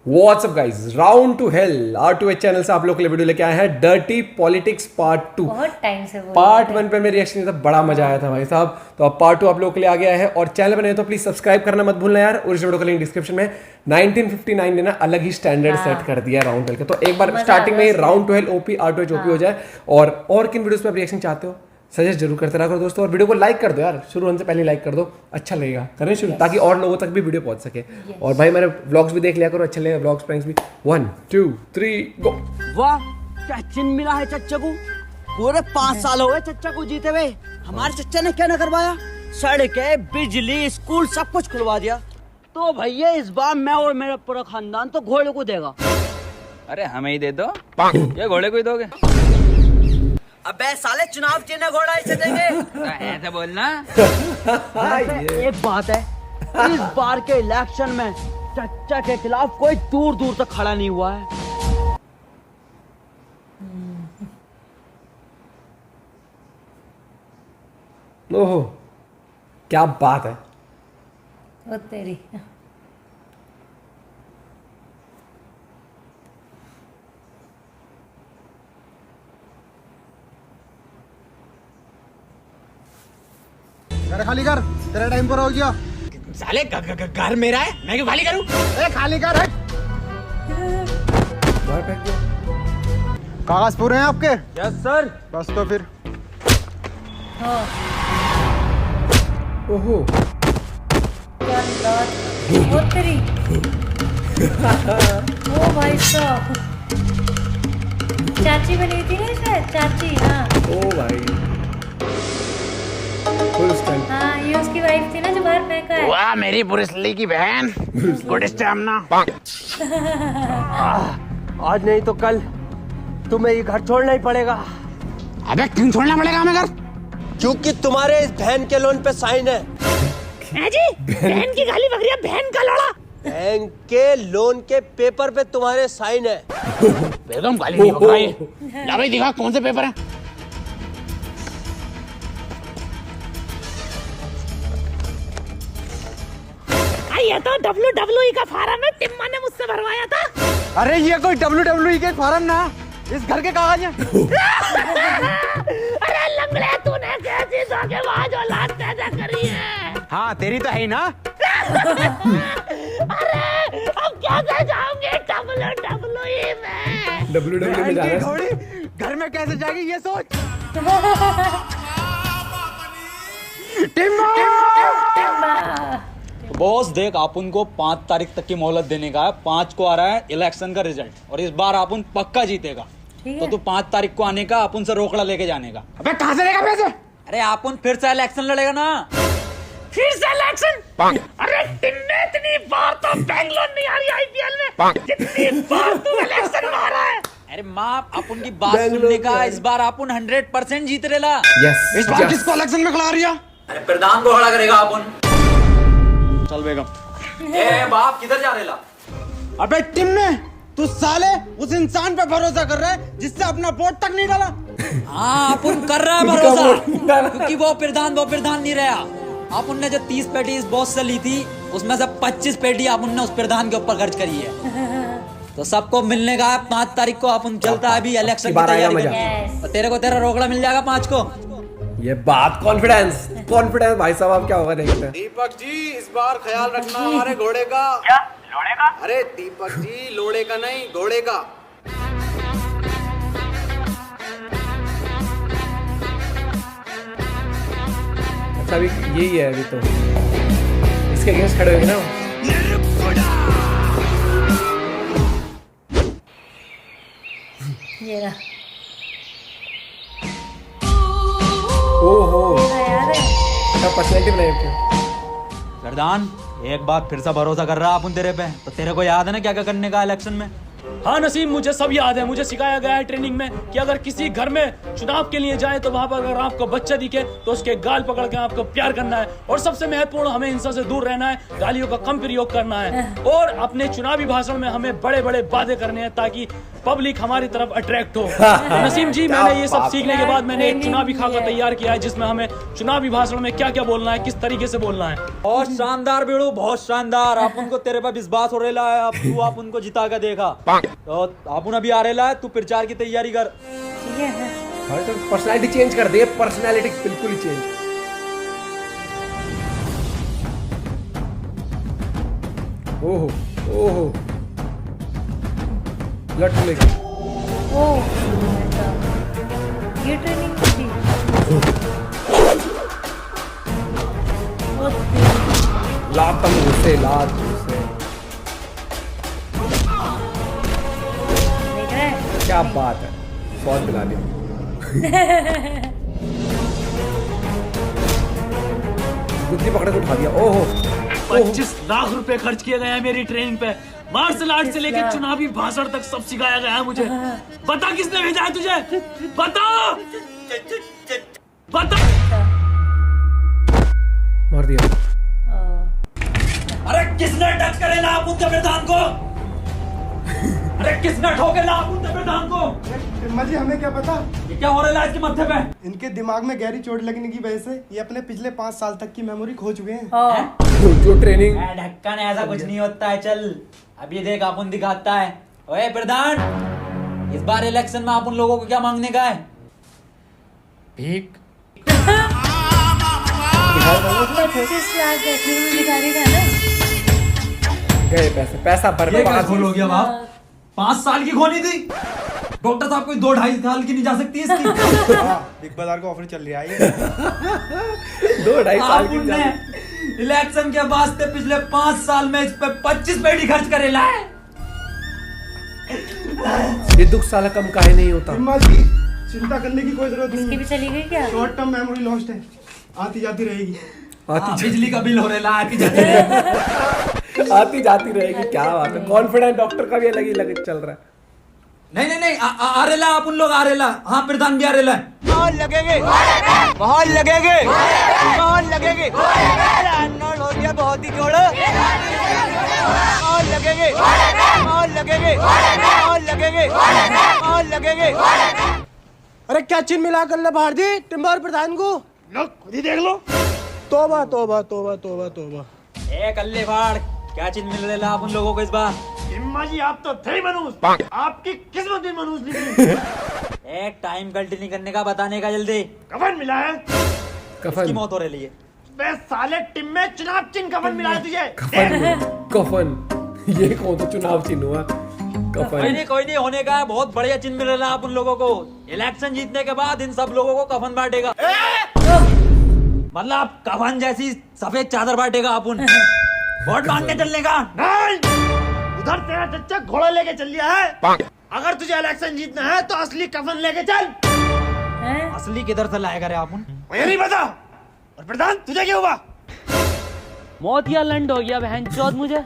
WhatsApp guys, round to hell R2H channel से आप लोग के लिए वीडियो लेके आए हैं डर्टी पॉलिटिक्स पार्ट 2। बहुत टाइम से पार्ट 1 पे मेरा रिएक्शन था, बड़ा मजा आया था भाई साहब। तो अब पार्ट 2 आप लोग के लिए आ गया है और चैनल बने तो प्लीज सब्सक्राइब करना मत भूलना यार। और इस वीडियो का लिंक डिस्क्रिप्शन में। 1959 ने ना अलग ही स्टैंडर्ड सेट कर दिया राउंड टू हेल के। तो एक बार स्टार्टिंग में ही राउंड टू हेल ओपी R2H ओपी हो जाए। और किन वीडियोस पे आप रिएक्शन चाहते हो सजेस्ट जरूर करते रहा करो दोस्तों। और वीडियो को लाइक कर दो यार, शुरू होने से पहले लाइक कर दो, अच्छा लगेगा। करें शुरू ताकि और लोगों तक भी वीडियो पहुंच सके। और भाई मेरे व्लॉग्स भी देख लिया करो, अच्छे लगेगा व्लॉग्स प्रैंक्स भी। 1 2 3 गो। वाह क्या चिन्ह मिला है चच्चा को। पूरे 5 साल हो गए चच्चा को जीते हुए। हमारे चच्चा ने क्या न करवाया। सड़कें, बिजली, स्कूल सब कुछ खुलवा दिया। तो भैया इस बार मैं और मेरा पूरा खानदान तो घोड़े को देगा। अरे हमें ही दे दो, ये घोड़े को ही दोगे? अबे साले चुनाव चिन्ह घोड़ा इसे देंगे। ऐसे बोलना। एक बात है, इस बार के इलेक्शन में चच्चा के खिलाफ कोई दूर दूर तक खड़ा नहीं हुआ है। ओहो क्या बात है। वो तेरी घर खाली कर, तेरा टाइम पर हो गया। साले घर मेरा है, मैं क्यों खाली करूं? ए खाली कर। कागज पूरे हैं आपके? Yes sir. बस तो फिर ओहो क्या बात। वो तेरी ओ भाई साहब, चाची बनी थी ना शायद, चाची। हाँ ओ भाई फुल स्टैंड। हाँ ये उसकी वाइफ थी ना जो बाहर फेंका है। वाह मेरी ब्रूस ली की बहन, गुड स्टैमिना। आज नहीं तो कल तुम्हें ये घर छोड़ना ही पड़ेगा। अबे क्यों छोड़ना पड़ेगा हमें घर? क्योंकि तुम्हारे इस बहन के लोन पे साइन है। जी बहन की गाली बकरिया, बहन का लौड़ा। बैंक के लोन के पेपर पे तुम्हारे साइन है। बेगम गाली नहीं बकरा ये। ला भाई दिखा कौन से पेपर है। ये तो WWE का फार्म है, टिम्मा ने मुझसे भरवाया था। अरे ये कोई WWE के फॉर्म ना, इस घर के कागज हैं। अरे लंगड़े तूने कैसी धोखेबाज औलाद पैदा करी है। हाँ तेरी तो है ही ना। अरे अब कैसे जाऊंगे WWE में? WWE में जा रहा है। घोड़ी घर में कैसे जाएगी ये सोच। बॉस देख, आप उनको 5 तारीख तक की मोहलत देने का है। 5 को आ रहा है इलेक्शन का रिजल्ट और इस बार आप उन पक्का जीतेगा। तो तू 5 तारीख को आने का, अपन से रोकड़ा लेके जाने का। अबे कहाँ से लेगा पैसे? अरे आप उन फिर से इलेक्शन लड़ेगा ना। फिर से इलेक्शन? अरे टिन्ने इतनी बार तो बैंगलोर नहीं आ रही IPL में, जितनी बार तू इलेक्शन में आ रहा है। अरे माँ आप उनकी बात सुनने का, इस बार आप उन 100% जीत रेला। यस इस बार किसको इलेक्शन में खड़ा रही है? अरे प्रधान को खड़ा करेगा आप उन। चल बेगम। ए बाप किधर जा रेला? अबे टिम्मे, तू साले उस इंसान पे भरोसा कर रहा है जिससे अपना वोट तक नहीं डाला। हाँ अपन कर रहा है भरोसा, क्योंकि वो प्रधान नहीं रहा। आप उनने जो 30 पेटी इस बॉस से ली थी, उसमें से 25 पेटी आप उनने उस प्रधान के ऊपर खर्च करी है। तो सबको मिलने का है 5 तारीख को। अपन चलता है अभी इलेक्शन की तैयारी करने। तो तेरे को तेरा रोकड़ा मिल जाएगा 5 को। ये बात कॉन्फिडेंस भाई साहब। आप क्या होगा देखते हैं। दीपक जी इस बार ख्याल रखना हमारे घोड़े का। क्या लोड़े का? अरे दीपक जी लोड़े का नहीं, घोड़े का। अच्छा अभी यही है, अभी तो इसके अगेंस्ट खड़े होंगे ना। ये रहा। ओहो यार क्या पर्सनैलिटी बनाई आपकी। प्रधान एक बार फिर से भरोसा कर रहा है अपन तेरे पे। तो तेरे को याद है ना क्या क्या करने का इलेक्शन में? हाँ नसीम, मुझे सब याद है। मुझे सिखाया गया है ट्रेनिंग में कि अगर किसी घर में चुनाव के लिए जाए तो वहां पर अगर आपको बच्चा दिखे तो उसके गाल पकड़ के आपको प्यार करना है। और सबसे महत्वपूर्ण, हमें हिंसा से दूर रहना है, गालियों का कम प्रयोग करना है और अपने चुनावी भाषण में हमें बड़े बड़े वादे करने हैं ताकि पब्लिक हमारी तरफ अट्रैक्ट हो। नसीम जी, मैंने ये सब सीखने के बाद मैंने एक चुनावी खाका तैयार किया है जिसमें हमें चुनावी भाषण में क्या क्या बोलना है, किस तरीके से बोलना है। बहुत शानदार बेड़ू, बहुत शानदार। आप उनको, तेरे पे विश्वास हो रहा है, अब तू आप उनको जिता के देखा तो आप अभी आ रहा है, तू प्रचार की तैयारी कर। ठीक है। पर्सनालिटी चेंज कर दे, पर्सनालिटी बिल्कुल ही चेंज। ओहो ओहो, लट लेके ओह ये ट्रेनिंग थी। लात तम गुस्से, लात गुस्से। देख रहा है? क्या बात है, स्वाद दिला दिया। गुद्दी पकड़ के उठा दिया। ओहो, 25 लाख रुपए खर्च किए गए हैं मेरी ट्रेनिंग पे। मार्शल आर्ट से लेकर चुनावी भाषण तक सब सिखाया गया है मुझे। बता किसने भेजा है तुझे? बता बता। मार दिया। अरे किसने टच करे ना आप उनके प्रधान को? अरे किसने ठोके ना आप उनके प्रधान को? जी हमें क्या पता, ये क्या हो रहा है इसके मत्थे पे? इनके दिमाग में गहरी चोट लगने की वजह से ये अपने पिछले 5 साल तक की मेमोरी खो चुके हैं। जो ट्रेनिंग, ढक्कन, ऐसा कुछ नहीं होता है। चल अब ये देख, अपन दिखाता है। ओए प्रधान, इस बार इलेक्शन में आप उन लोगों को क्या मांगने का है? भीख। 25 लाख देखने में भिखारी था ना। गए पैसे, पैसा ये क्या बर्बाद खोल हो गया बाप? 5 साल की खोनी थी। डॉक्टर साहब कोई 2-2.5 साल की नहीं जा सकती इसकी। बिग बाजार का ऑफर चल रहा है। 2-2.5 साल की आपने इलेक्शन के वास्ते पिछले 5 साल में इस पे 25 पेटी खर्च करेला है। ये दुख साला कम काहे नहीं होता। अम्मा जी चिंता करने की कोई जरूरत इसकी नहीं भी है, चली गई क्या? शॉर्ट टर्म मेमोरी लॉस्ट है, आती जाती रहेगी। बिजली का बिल हो रहा है, आती जाती है। आती जाती रहेगी। क्या बात है, कॉन्फिडेंट डॉक्टर का भी अलग ही लग चल रहा है। नहीं, आ रेला आप उन लोग आ रेला। हाँ, प्रधान भी आ रेला। बहुत लगेंगे, बहुत लगेंगे, बहुत लगेंगे। अर्नोल्ड हो गया बहुत ही जोड़। बहुत लगेंगे, बहुत लगेंगे, बहुत लगेंगे, बहुत लगेंगे। अरे क्या चिन्ह मिला कर ले भारती टिम्बर प्रधान को? लो खुद ही देख लो। तोबा तोबा तोबा तोबा तोबा। ए कल्ले फाड़, क्या चीज मिल रहा आप उन लोगों को इस बार? इम्मा जी आप तो थे मनूस, आपकी किस्मत भी मनूस निकली। एक टाइम गलती नहीं करने का, बताने का जल्दी। कफन मिला है। इसकी कफन, मौत हो रही है। बे साले टीम में चुनाव चिन्ह कफन मिला है तुझे। कफन, कफन। ये कौन सा चुनाव चिन्ह हुआ? कफन। कोई नहीं होने का है। बहुत बढ़िया चिन्ह मिल रहा है आप उन लोगों को। इलेक्शन जीतने के बाद इन सब लोगों को कफन बांटेगा। मतलब कफन जैसी सफेद चादर बांटेगा अपन। वोट मांगने चलने का नहीं, उधर तेरा चच्चा घोड़ा लेके चल लिया है। अगर तुझे इलेक्शन जीतना है तो असली कफन लेके चल। हैं? असली किधर से लाएगा रे अपन? मुझे नहीं पता। और प्रधान तुझे क्या हुआ? मोतिया लंड हो गया बहन चौथ मुझे।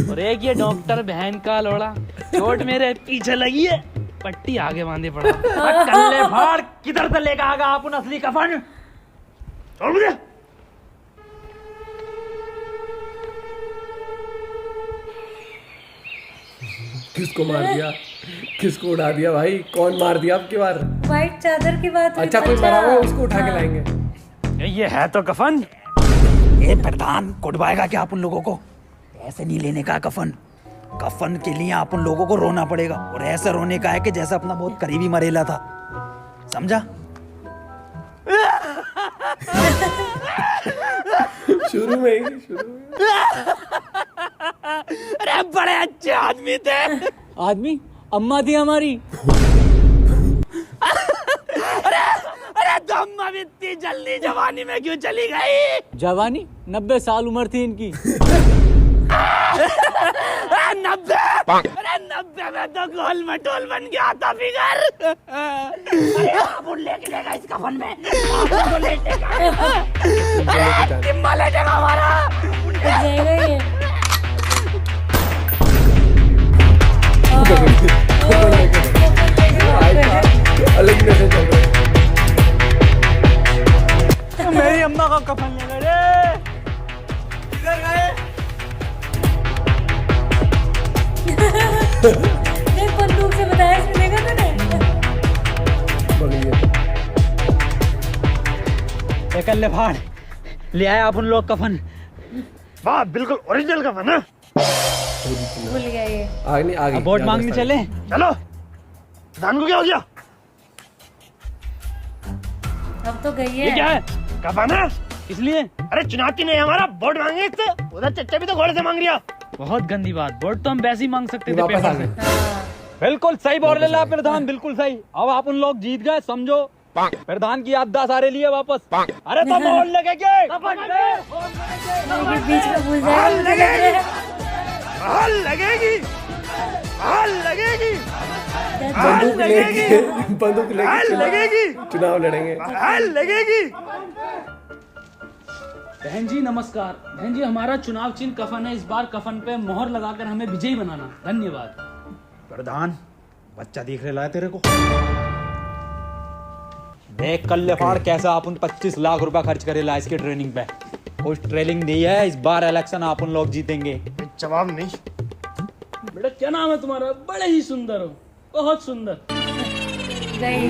और एक ये डॉक्टर बहन का लोड़ा, चोट मेरे पीछे लगी है, पट्टी आगे बांधे पड़ा। कल्ले फाड़, किधर से लेकर आगा अपन असली कफन? छोड़ मुझे। किसको मार दिया, किसको उड़ा दिया भाई? कौन मार दिया आपकी बार? व्हाइट चादर की बात हुई। अच्छा कोई मरा हुआ है, उसको उठा के लाएंगे। ये है तो कफन। ये प्रधान कुटवाएगा क्या आप उन लोगों को? ऐसे नहीं लेने का कफन। कफन के लिए आप उन लोगों को रोना पड़ेगा, और ऐसे रोने का है कि जैसा अपना बहुत करीबी मरेला था। समझा? शुरू में ही, शुरू में। अरे बड़े अच्छे आदमी थे। आदमी अम्मा थी हमारी। अरे तो अम्मा भी इतनी जल्दी जवानी में क्यों चली गई? जवानी 90 साल उम्र थी इनकी। 90? अरे 90 में तो गोल मटोल बन गया था फिगर। अरे आप लेके जाएगा इस कफन में, आपको लेटेगा। टिम्मा लेटेगा हमारा। जाएगा ये। कफन ले गए, किधर गए? देख बंदूक से बताया इसने, देखा तूने? एकल्ले फाड़ ले आए आप उन लोग कफन। वाह, बिल्कुल ओरिजिनल कफन है। भूल गया ये। आगे नहीं आगे अब वोट मांगने चले। चलो, प्रधान को क्या हो गया? अब तो गई ये है। क्या है? कफन है। इसलिए अरे चुनाव नहीं हमारा, वोट मांगे इससे। उधर चच्चा भी तो घोड़े से मांग रिया। बहुत गंदी बात, वोट तो हम वैसे ही मांग सकते थे वापस पेपर आ से। गए। हाँ। बिल्कुल सही बोल रहे ला प्रधान, बिल्कुल सही। अब आप उन लोग जीत गए, समझो प्रधान की याददाश्त सारे लिए वापस। अरे तो मोहन लगेगे, ये बीच में भूल जाएगा। हाल लगेगी, हाल लगेगी, बंदूक लेके बंदूक हाल लेके लगेगी, चुनाव लड़ेंगे। हाल लगेगी। बहन जी नमस्कार। बहन जी, हमारा चुनाव चिन्ह कफन है। इस बार कफन पे मोहर लगाकर हमें विजयी बनाना। धन्यवाद। प्रधान, बच्चा दिख रहा है तेरे को? देख कल्ले फाड़ कैसा अपन 25 लाख रुपया खर्च करेला इसके ट्रेनिंग पे। कुछ ट्रेनिंग दी है, इस बार इलेक्शन अपन लोग जीतेंगे। जवाब नहीं। बेटा क्या नाम है तुम्हारा? बड़े ही सुंदर हो, बहुत सुंदर। गई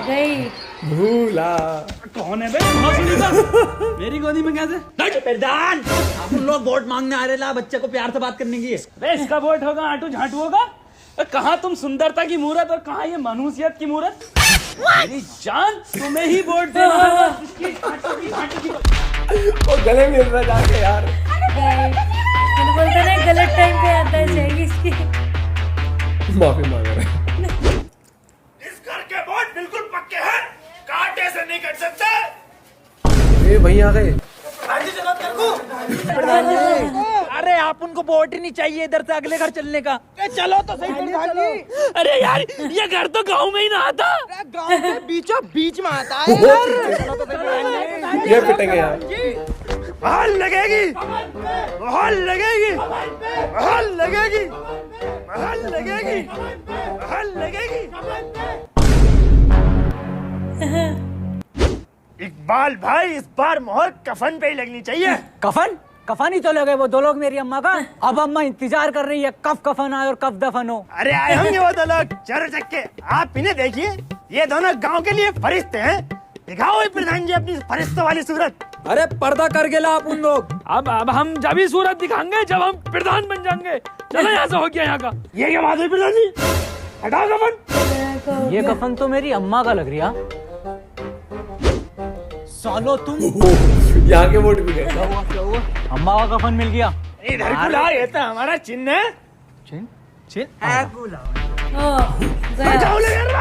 गई। भूला कौन है बे? बहुत सुंदर। मेरी गोदी में कैसे? प्रधान, अपन लोग वोट मांगने आ रहे ला, बच्चे को प्यार से बात करने की। बे इसका वोट होगा आटू झाटू होगा? कहाँ तुम सुंदरता की मूरत और कहाँ ये मनुष्यत की मूरत? मेरी जान, तुम्हें ही वोट देना होगा। इसकी झाटू की झाटू की। वो गले मिल रहा जाके यार। गई। मैंने बोलता ना गलत टाइम पे आता है, चाहिए इसकी। माफी मांग रहे हैं। इस घर के वोट बिल्कुल पक्के हैं, कांटे से नहीं कट सकते। ए भैया आ गए। अरे आप उनको वोट ही नहीं चाहिए इधर से अगले घर चलने का। चलो तो सही प्रधान जी। अरे यार, ये घर तो गांव में ही ना आता। गांव के बीचों बीच में आता है यार। ये पिटेंगे यार। हाल लगेगी, हाल लगेगी, हाल लगेगी, हाल लगेगी, हाल लगेगी। इकबाल भाई, इस बार मोहर कफन पे ही लगनी चाहिए। कफन कफन ही तो लगे वो दो लोग मेरी अम्मा का। अब अम्मा इंतजार कर रही है कब कफन आए और कब दफन हो। अरे आए होंगे वो दो लोग चर चक्के। आप इन्हें देखिए, ये दोनों गांव के लिए फरिश्ते हैं। दिखाओ प्रधान जी अपनी फरिश्तों वाली सूरत। अरे पर्दा कर गेला आप उन लोग। अब हम जब ही सूरत दिखाएंगे जब हम प्रधान बन जाएंगे। चलो यहाँ से हो गया यहाँ का। ये क्या बात है प्रधान जी? हटाओ कफन। ये कफन तो मेरी अम्मा का लग रहा। सालो तुम यहाँ के वोट भी गए। अम्मा का कफन मिल गया। इधर गुलाब, ये तो हमारा चिन्ह है।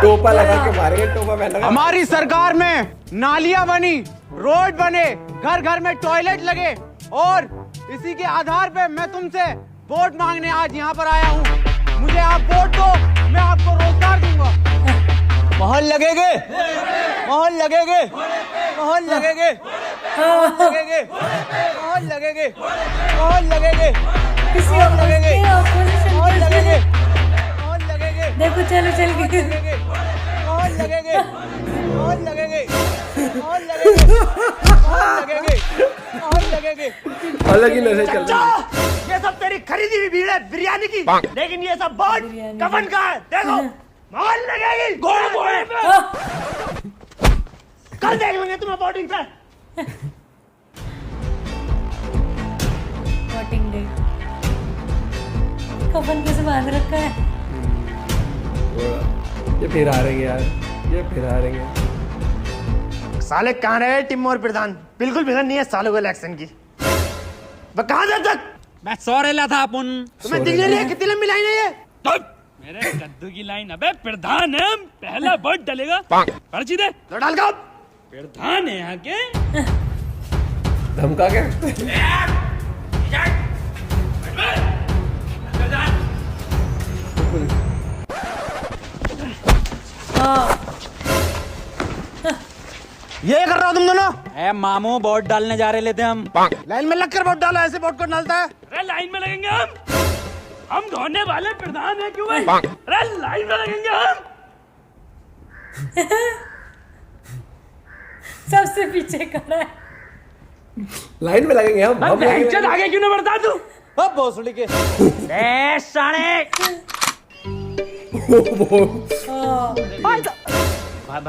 टोपा लगा के मारेंगे, टोपा पहना। हमारी सरकार में नालियां बनी, रोड बने, घर घर में टॉयलेट लगे और इसी के आधार पे मैं तुमसे वोट मांगने आज यहाँ पर आया हूँ। मुझे आप वोट दो, मैं आपको रोजगार दूंगा। मोहन लगेगे, मोहन लगेगे, मोहन लगेगे, मोहन लगेगे, मोहन लगेगे, मोहन लगेगे, किसी मोहन लगेगे, ऑपोजिशन मोहन की लगेगे, उसने- मोहन लगेगे, देखो चलो चल के। मोहन लगेगे, मोहन लगेगे, मोहन लगेगे, मोहन लगेगे, मोहन लगेगे। अलग ही नशे चल रहे हैं। ये सब तेरी खरीदी हुई भीड़ है बिरयानी की, लेकिन ये सब वोट कफन का है। देखो मोहन लगेगी, घोड़े घोड़े पे। कल देख लेंगे तुम्हें वोटिंग पे। Voting day. कफन कैसे बांध रखा है? ये फिर हारेंगे यार, ये फिर हारेंगे। साले कहाँ रहे टिम और प्रधान? बिल्कुल फिक्र नहीं है सालों को इलेक्शन की। वो कहाँ जब तक? मैं सो रहा था अपन। तुम्हें दिख नहीं रही है कितनी लंबी लाइन है ये? मेरे कद्दू की लाइन। अबे प्रधान है, पहला वोट डलेगा। पर्ची दे। तो डाल का प्रधान है यहाँ के। धमका के ये कर रहा हो तुम दोनों? ए मामू वोट डालने जा रहे लेते हम। लाइन में लगकर वोट डालो, ऐसे वोट को डालता है। अरे लाइन में लगेंगे हम धोने वाले प्रधान है क्यों भाई? अरे लाइन में लगेंगे हम। सबसे पीछे खड़ा है। लाइन में लगेंगे हम बहनचोद आगे क्यों नहीं बढ़ता तू? अब भोसड़ी के ए साले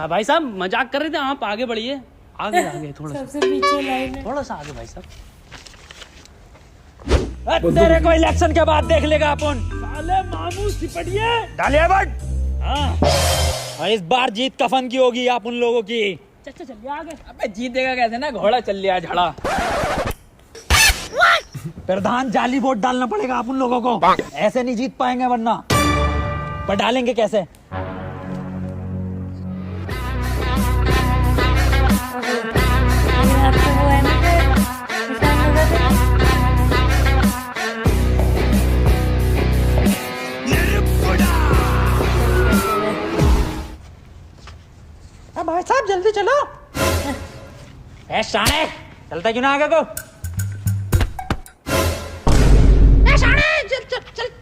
भाई साहब मजाक कर रहे थे, आप आगे बढ़िए, आगे आगे थोड़ा सा, सबसे पीछे लाइन है। थोड़ा सा आगे भाई साहब। तेरे को इलेक्शन के बाद देख लेगा अपन। साले मामू सिपटिए डालिए बट। और इस बार जीत कफन की होगी आप उन लोगों की। चल चलिए आगे। अबे जीतेगा कैसे ना, घोड़ा चल लिया झड़ा। प्रधान जाली वोट डालना पड़ेगा आप उन लोगों को, ऐसे नहीं जीत पाएंगे वरना। पर डालेंगे कैसे? लेकिन आपको वो है ना कि निशान लगा दे। भाई साहब जल्दी चलो। ए शाने, चलता क्यों ना आगे को?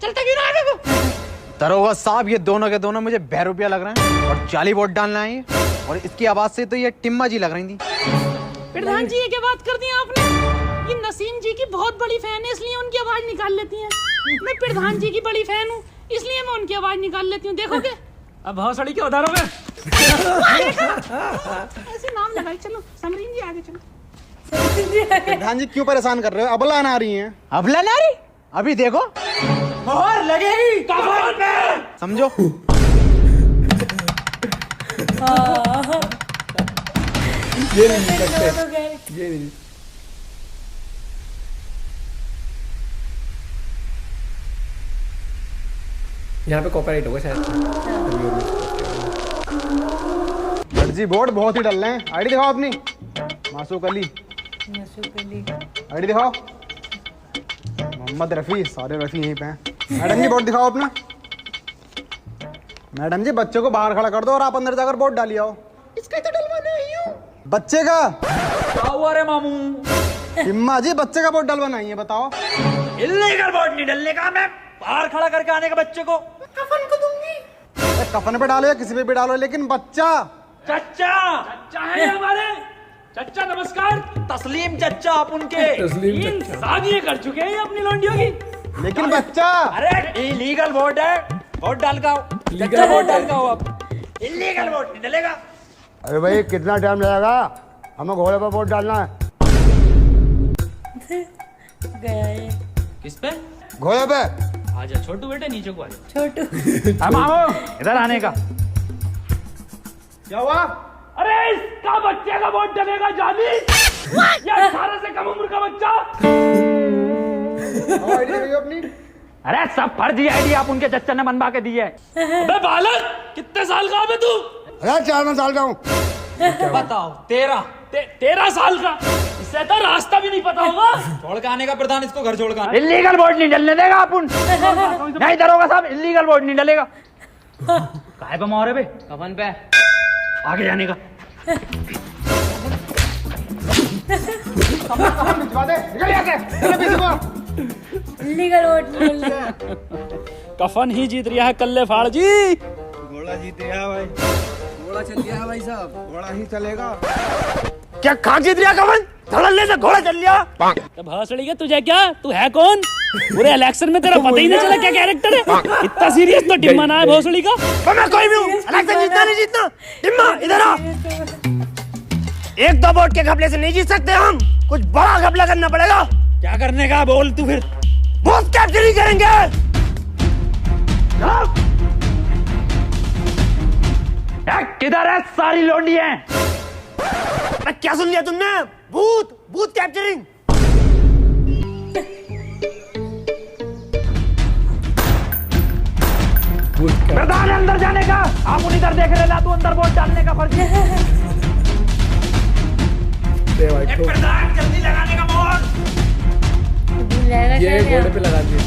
चलता क्यों ना आगे को? दरोगा साहब ये दोनों के दोनों मुझे बहरूपिया लग रहे हैं और जाली वोट डालना है और इसकी आवाज से तो ये टिम्मा जी लग रही थी। प्रधान जी ये क्या बात कर दी आपने? ये नसीम जी की बहुत बड़ी फैन है इसलिए उनकी आवाज निकाल लेती हैं। मैं प्रधान जी की बड़ी फैन हूँ इसलिए मैं उनकी आवाज निकाल लेती हूँ, देखोगे? अब बहुत सड़ी क्यों उधार हो गए? ऐसे नाम लगाई, चलो समरीन जी आगे चलो। प्रधान जी क्यों परेशान कर रहे हो? अबला ना रही हैं। अबला ना रही? अभी देखो मोहर लगेगी कफन पे। समझो। ये नहीं सकते, ये नहीं। यहाँ पे कॉपीराइट होगा शायद। जी वोट बहुत ही डल रहे हैं। आईडी दिखाओ अपनी। मासूक अली आईडी दिखाओ। मोहम्मद रफी, सारे रफी यहीं पे हैं। मैडम जी वोट दिखाओ अपना। मैडम जी बच्चे को बाहर खड़ा कर दो और आप अंदर जाकर वोट डालिए आओ। इसका तो डलवाना ही हूँ। बच्चे का क्या हुआ रे मामू? हिम्मा जी बच्चे का वोट डलवाना ही है, बताओ। इल्लीगल वोट नहीं डलने का, मैं बाहर खड़ा करके आने का बच्चे को। कफन को दूंगी। कफन पे डालो या किसी पे भी डालो, लेकिन बच्चा। चच्चा चच्चा है हमारे चच्चा, नमस्कार। तस्लीम चच्चा आप उनके तस्लीम तीन चच्चा। शादियां कर चुके हैं अपनी लौंडियों की। लेकिन बच्चा। अरे इलीगल वोट है, वोट डाल का चच्चा, वोट डाल का आप। इलीगल वोट नहीं डलेगा। अरे भाई कितना टाइम लगेगा? हमें घोड़े पर वोट डालना है। गया ये किस पे? घोड़े पे। आजा छोटू बेटे, नीचे को आजा। छोटू। मामू इधर आने का। क्या हुआ? अरे इसका बच्चे का वोट डलेगा जानी। ये 18 से कम उम्र का बच्चा। आईडी दिखाइए अपनी। अरे सब फर्जी आईडी आप उनके चच्चा ने बनवा के दी है। अबे बालक, कितने साल का है तू? अरे 4 साल का हूँ। बताओ 13। 13 साल का? इससे तो रास्ता भी नहीं पता होगा। छोड़ के आने का प्रधान, इसको घर छोड़ के। इलीगल वोट नहीं डलने देगा अपन। नहीं दरोगा साहब, इलीगल वोट नहीं डलेगा। काहे पे मोहरे पे? कफन पे आगे जाने का। लीगल वोट मिल रहा है। कफन ही जीत रहा है कल्ले फाड़ जी। घोड़ा जीते हैं भाई। घोड़ा चल गया है भाई साहब। घोड़ा ही चलेगा। क्या खा जीत रहा कफन? धड़ल्ले से घोड़ा चल लिया। तो भसड़ी के तुझे क्या, तू है कौन? पूरे इलेक्शन में तेरा पता ही नहीं चला क्या कैरेक्टर है। इतना सीरियस तो टिम्मा ना है भोसड़ी का। मैं कोई भी हूँ, इलेक्शन जीतना नहीं जीतना। टिम्मा इधर आ। एक दो वोट के घपले से नहीं जीत सकते हम, कुछ बड़ा घपला करना पड़ेगा। क्या करने का बोल तू फिर? बूथ कैप्चरिंग करेंगे। किधर है सारी लोंडी है? क्या सुन लिया तुमने? Booth capturing. प्रधान अंदर जाने का, आप उधर देख रहे ला, तू अंदर वोट डालने का फर्ज है। प्रधान जल्दी लगाने का वोट। ये घोड़े पे लगा दिए,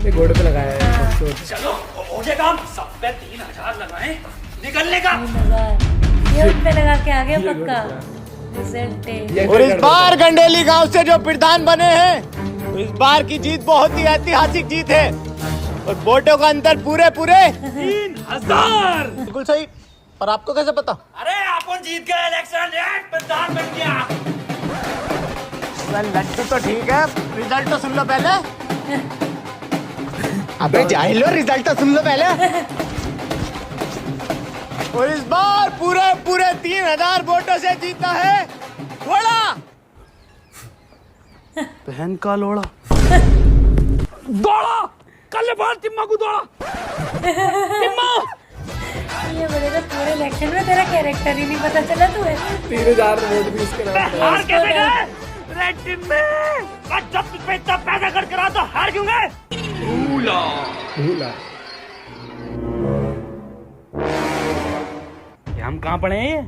ये घोड़े पे लगाया है। चलो हो गया काम। सब पे 3000 लगाए, निकलने का। ये उन पे लगा के आ गया पक्का। रिजल्ट है। और इस बार गंडेली गांव से जो प्रधान बने हैं, तो इस बार की जीत बहुत ही ऐतिहासिक जीत है और वोटों का अंतर पूरे 3000। बिल्कुल सही। पर आपको कैसे पता? अरे अपन जीत गए इलेक्शन, प्रधान बन गया। लड्डू तो ठीक है, रिजल्ट तो सुन लो पहले। अबे जाहिल हो, रिजल्ट तो सुन लो पहले। और इस बार पूरे पूरे 3000 वोटों से जीता है घोड़ा। बहन का लोड़ा। दौड़ा कल बार टिम्मा को दौड़ा टिम्मा। ये बड़े तो पूरे इलेक्शन में तेरा कैरेक्टर ही नहीं पता चला तुम्हें। 3000 वोट भी इसके नाम पे। हार कैसे गए रे टिम्मे? जब तुझ इतना पैसा खर्च करा तो हार क्यों गए? भूला। हम कहाँ पड़े हैं?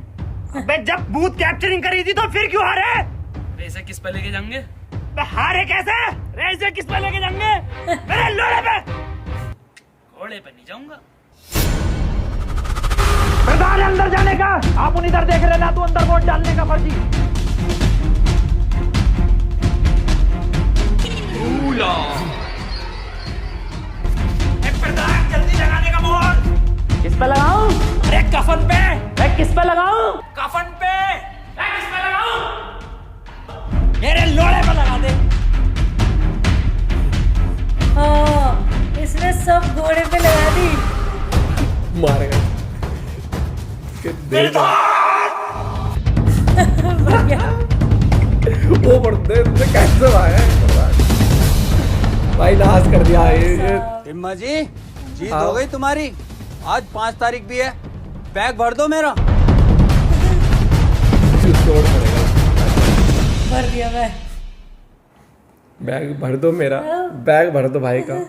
अबे जब बूथ कैप्चरिंग करी थी तो फिर क्यों हारे? वैसे किस पे लेके जाएंगे? हारे कैसे? रेसे किस पे लेके जाएंगे? मेरे लोड़े पे। घोड़े पे नहीं जाऊंगा। प्रधान है अंदर जाने का, आप उन इधर देख रहे ना तो अंदर वोट डालने का फर्जी। प्रधान जल्दी लगाने का वोट। किस पे लगाऊं? अरे कफन पे। मैं किस पे लगाऊं? कफन पे। मैं किस पे लगाऊं? मेरे लोड़े पे लगा दे। इसने सब घोड़े पे लगा दी। मारेगा। वो बढ़ते कैसे आया भाई, नाश कर दिया ये। टिम्मा जी, जीत हो गई तुम्हारी। आज 5 तारीख भी है, बैग भर दो मेरा। भर दिया मैं। बैग भर दो मेरा, बैग भर दो भाई का।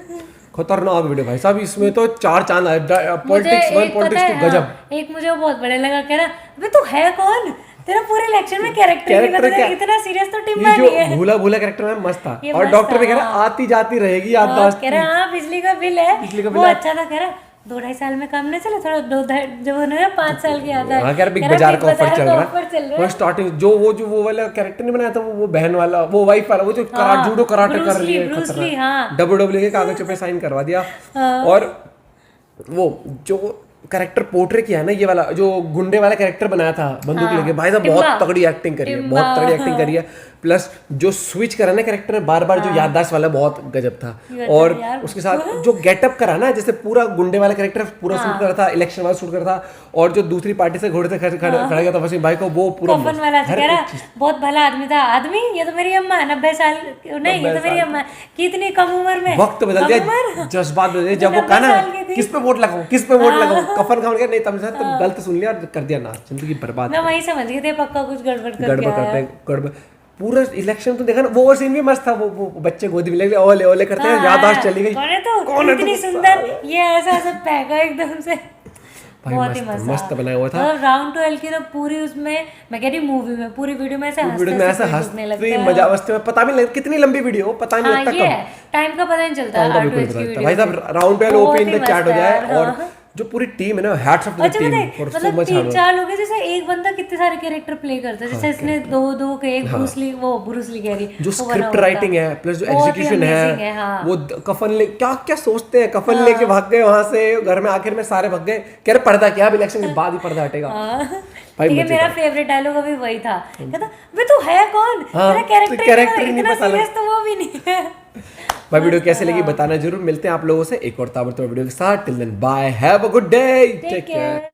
खतरनाक वीडियो भाई साहब, इसमें तो 4 चांद आए। पॉलिटिक्स 1 पॉलिटिक्स 2 गजब। एक मुझे वो बहुत बड़े लगा, कह रहा अबे तू है कौन? तेरा पूरे इलेक्शन में कैरेक्टर नहीं पता था। इतना सीरियस तो टिम्मा ये नहीं है। जो भूला भूला कैरेक्टर में मस्त था। ये और मस्त डॉक्टर भी था, कह रहा आती जाती रहेगी याददाश्त। कह रहा हाँ बिजली का बिल है, बिजली का वो बिल है। अच्छा था। कह रहा 2-2.5 साल में काम नहीं चला, थोड़ा जब उन्होंने 5 साल की याद है। हाँ, कह रहा बिग बाजार का ऑफर चल रहा है। वो स्टार्टिंग जो वाला कैरेक्टर नहीं बनाया था, वो बहन वाला, वो वाइफ वाला, वो जो जूडो कराटे कर रही है, WWE के कागजों पे साइन करवा दिया। और वो जो कैरेक्टर पोर्ट्रे किया है ना, ये वाला जो गुंडे वाला कैरेक्टर बनाया था बंदूक लेके, भाई साहब बहुत तगड़ी एक्टिंग करी है, बहुत तगड़ी एक्टिंग करी है। प्लस जो स्विच करा ना कैरेक्टर में बार बार, जो याददाश्त वाला, बहुत गजब था। और उसके साथ जो गेटअप करा ना, जैसे पूरा गुंडे वाला कैरेक्टर पूरा शूट करा था, इलेक्शन वाला शूट करा था, और जो दूसरी पार्टी से घोड़े से खड़ा गया था वसीम भाई को, वो पूरा बहुत भला आदमी था। आदमी ये तो मेरी अम्मा 90 साल नहीं, ये तो मेरी अम्मा कितनी कम उम्र में। वक्त बदल दिया, जज्बात बदल दिया। जब वो कहा ना किस पे वोट लगाऊं, किस पे वोट लगाऊं, कफन खाने का नहीं, तुम गलत सुन लिया और कर दिया ना, जिंदगी बर्बाद। मैं वही समझ गई थी पक्का कुछ गड़बड़ करते। पूरा इलेक्शन तो देखा ना, वो सीन भी मस्त था। वो बच्चे गोदी में लेके ओले ओले करते हैं, याददाश्त चली गई। कौन है इतनी सुंदर, ये ऐसा सब पैगा एकदम से। बहुत ही मस्त बनाया हुआ था। राउंड 12 की तो पूरी, उसमें मैं कह रही मूवी में पूरी वीडियो में ऐसे हंसने लगते हैं, मजा मस्ती में। पता भी नहीं कितनी लंबी वीडियो, पता नहीं लगता कब टाइम का पता नहीं चलता। भाई साहब राउंड 12 ओपन द चैट हो जाए। और जो पूरी टीम है ना, hats off to the team for so much hard work. 3-4 लोग हैं, जैसे एक बंदा कितने सारे कैरेक्टर प्ले करता है। जैसे इसने दो के एक ब्रूस ली कह रही, जो स्क्रिप्ट राइटिंग है प्लस जो एग्जीक्यूशन है, वो कफन ले क्या क्या सोचते हैं, कफन लेके भाग गए वहां से, घर में आखिर में सारे भाग गए। कह रहे पर्दा क्या, अब इलेक्शन के बाद ही पर्दा हटेगा। ठीक है, मेरा फेवरेट डायलॉग अभी वही था, कहता वे तू है कौन, तेरा कैरेक्टर ही नहीं पता, सीरियस तो वो भी नहीं है। भाई वीडियो कैसे लगी बताना जरूर। मिलते हैं आप लोगों से एक और ताबड़तोड़ वीडियो के साथ। Till then bye, have a good day, take care.